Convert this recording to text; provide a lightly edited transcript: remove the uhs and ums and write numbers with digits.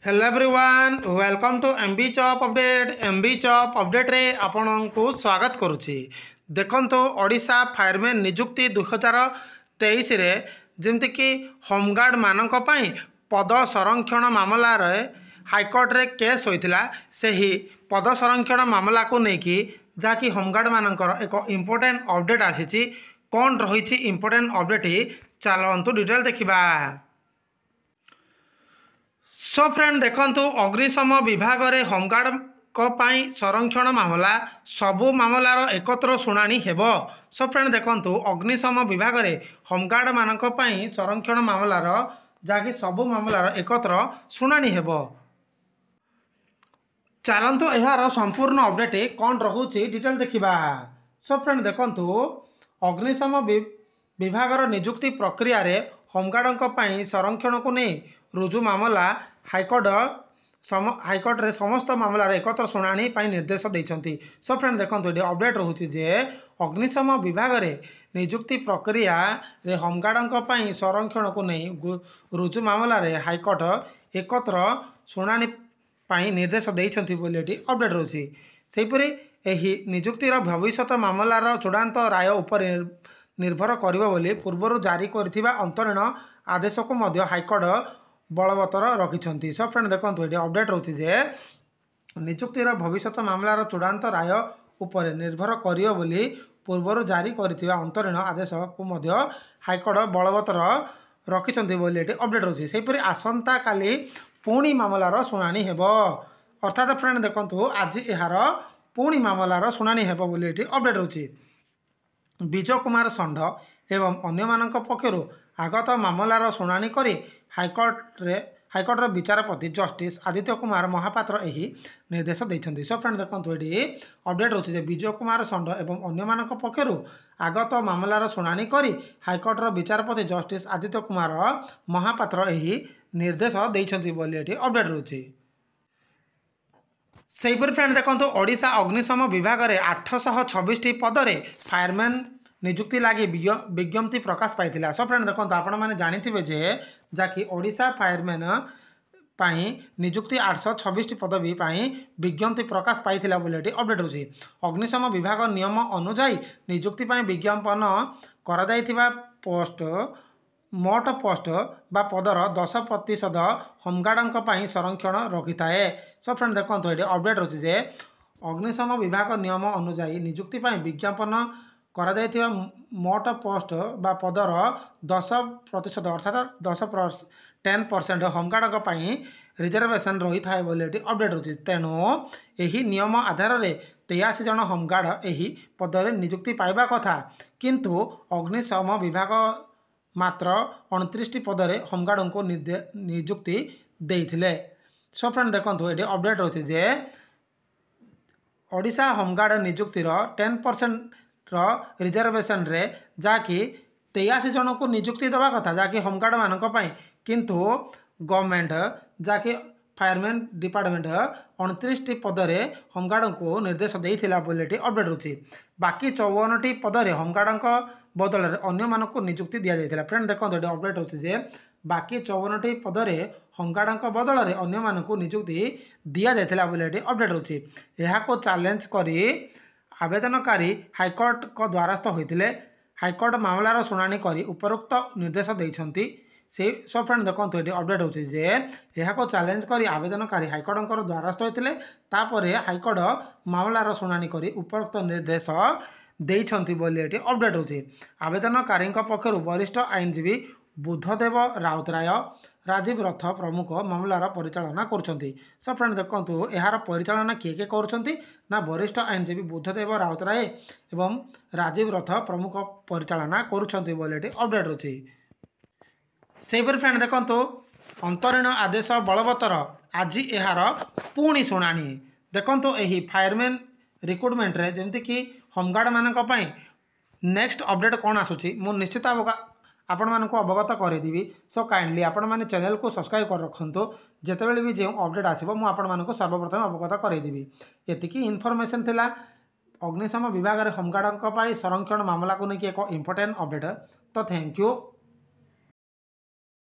Hello everyone welcome to MB job update. MB job update रे आपन को स्वागत करुच्ची। देखंतु ओडिशा फायरमैन नियुक्ति 2023 रे जेमति कि होमगार्ड मानक पई पद संरक्षण मामला रे हाईकोर्ट रे केस होइतिला। सेही पद संरक्षण मामला को नेकी जाकि होमगार्ड मानकर एक इम्पोर्टेंट अपडेट आसीची। कौन रही इम्पोर्टेंट अपडेट ही चलतु डिटेल देखा। सो फ्रेंड देखंतु अग्निशम विभाग रे होमगार्ड को पाई संरक्षण मामला सबु मामलार एकत्र शुणाणी हेबो। सो फ्रेंड देखंतु अग्निशम विभाग रे होमगार्ड मानक पाई संरक्षण मामलार जाकि सबु मामलार एकत्र शुणाणी हेबो। चलतु यार संपूर्ण अपडेट कौन रहुछि डिटेल देखा। सो फ्रेंड देखंतु अग्निशम विभाग नियुक्ति प्रक्रिया रे होमगार्ड पाई संरक्षण को नहीं रुजु मामला हाईकोर्ट रे समस्त मामलार एकत्र शुणाणी निर्देश देइछंती। सो फ्रेंड देखंतु ये अपडेट रहुछि जे अग्निशम विभाग रे नियुक्ति प्रक्रिया रे होमगार्ड पाई संरक्षण को नहीं रुजु मामला रे हाईकोर्ट एकत्र शुणाणी निर्देश देइछंती बोली अपडेट रहुछि। सेहिपरि एही नियुक्तिर भविष्यत मामलार चूड़ांत राय उपर निर्भर करिबो बोली पूर्वरु जारी करथिबा अंतरीण आदेश को मध्य हाईकोर्ट बलवत्तर रखिछंती। सब फ्रेंड देखंतु ये अपडेट रहुछि जे नियुक्तिर भविष्यत मामलार चूड़ांत राय उपर निर्भर करियो बोली पूर्वरु जारी करथिबा अंतरीण आदेश को मध्य हाईकोर्ट बलवत्तर रखिछंती बोली अपडेट रहुछि। सेहिपरि आसंता काली पुणी मामलार शुणाणी हेबो। अर्थात फ्रेंड देखंतु आज यार पुणी मामलार शुणाणी हेबो बोली अपडेट रहुछि। विजय कुमार षंढ एवं अन्य मानक पक्षरु आगत मामलार शुणाणी करी हाईकोर्टर विचारपति जस्टिस आदित्य कुमार महापात्र यही निर्देश देइछंती। सो फ्रेंड देखंतु ये अपडेट रहुछि जे विजय कुमार षंढ एवं अन्य मानक पक्षरु आगत मामलार शुणाणी करी हाईकोर्टर विचारपति जस्टिस आदित्य कुमार महापात्र यही निर्देश देइछंती बोली अपडेट रहुछि। सेहिपरि फ्रेंड देखंतु ओडिशा अग्निशम विभाग रे 826 पदरे फायरमैन नियुक्ति लगी विज्ञप्ति प्रकाश पाइथिला। सो फ्रेंड देखंतु आपण माने जानिथिबे जे जाकि ओडिशा फायरमैन पाई नियुक्ति 826 पदवी पाई विज्ञप्ति प्रकाश पाइथिला बोली अपडेट होछि। अग्निशम विभाग नियम अनुसार नियुक्ति पाई विज्ञापन करा जायथिबा पोस्ट मोट पोस्ट बा पदर 10% होमगार्ड पाई संरक्षण रखि थाए। सो फ्रेंड देखंतु ये अपडेट होछि जे अग्निशम विभाग नियम अनुसार नियुक्ति पाई विज्ञापन करा जायथिबा मोट पोस्ट बा पदर 10% अर्थात 10% होमगार्ड पाई रिजर्वेशन रही थाए बोली अपडेट होछि। तेणु यही नियम आधार रे 83 जन होमगार्ड यही पदरे नियुक्ति पाइबा कथा, किंतु अग्निशम विभाग मात्र 29 पदरे होमगार्ड को नियुक्ति देइथिले। सो फ्रेंड देखंतु ये अपडेट होछि जे ओडिशा होमगार्ड नियुक्तिर 10% रिजर्वेशन रे जाकि 83 जन को नियुक्ति देवा कथा जाकि होमगार्ड मानक पाई, किंतु गवर्नमेंट जाकि फायरमैन डिपार्टमेंट 29 पदरे होमगार्ड को निर्देश देइथिला बोली अपडेट होछि। बाकी 54 पदरे होमगार्ड बदल अन्य मानक नियुक्ति दिया जाइथिला। फ्रेंड देखंतु ये अपडेट होछि जे बाकी 54 पदरे होमगार्ड बदल अन्य मानक नियुक्ति दिया जाइथिला बोली अपडेट होछि। एहा को चैलेंज करी आवेदनकारी हाईकोर्ट को द्वारस्थ होइथिले। हाईकोर्ट मामलार शुणाणी करी उपरोक्त निर्देश देइछंती। से सो फ्रेंड देखंतु ये अपडेट होछि जे एहा को चैलेंज करी आवेदनकारी हाईकोर्ट द्वारस्थ होइथिले। तापरे हाईकोर्ट मामलार शुणाणी करी उपरोक्त निर्देश देइछंती बोली अपडेट होछि। आवेदनकारी पक्षरु वरिष्ठ आईनजीवी बुद्धदेव राउतराय राजीव रथ प्रमुख मामलार परिचालना करुछंती। सो फ्रेंड देखंतु यार परिचालना किए किए करुछंती ना वरिष्ठ आईनजीवी बुद्धदेव राउतराय एवं राजीव रथ प्रमुख परिचालना करुछंती बोली अपडेट होछि। सेहिपरि फ्रेंड देखंतु अंतरीण आदेश बलवत्तर आज यार पुणी शुणाणी। देखंतु एही फायरमैन रिक्रुटमेंट रे जेमति कि होमगार्ड मानक पाई नेक्स्ट अपडेट कौन आसुची मु निश्चित आपण मानक अवगत करदेवी। सो काइंडली आपण माने चैनल को सब्सक्राइब कर रखंतु, जेतेबेले भी जो अपडेट आसीबो मु आपण मानक सर्वप्रथम अवगत करदेवी। एतिकी इन्फॉर्मेशन थिला अग्निशम विभाग रे होमगार्ड पाई संरक्षण मामला को लेकिन एक इंपोर्टेंट अपडेट। तो थैंक यू।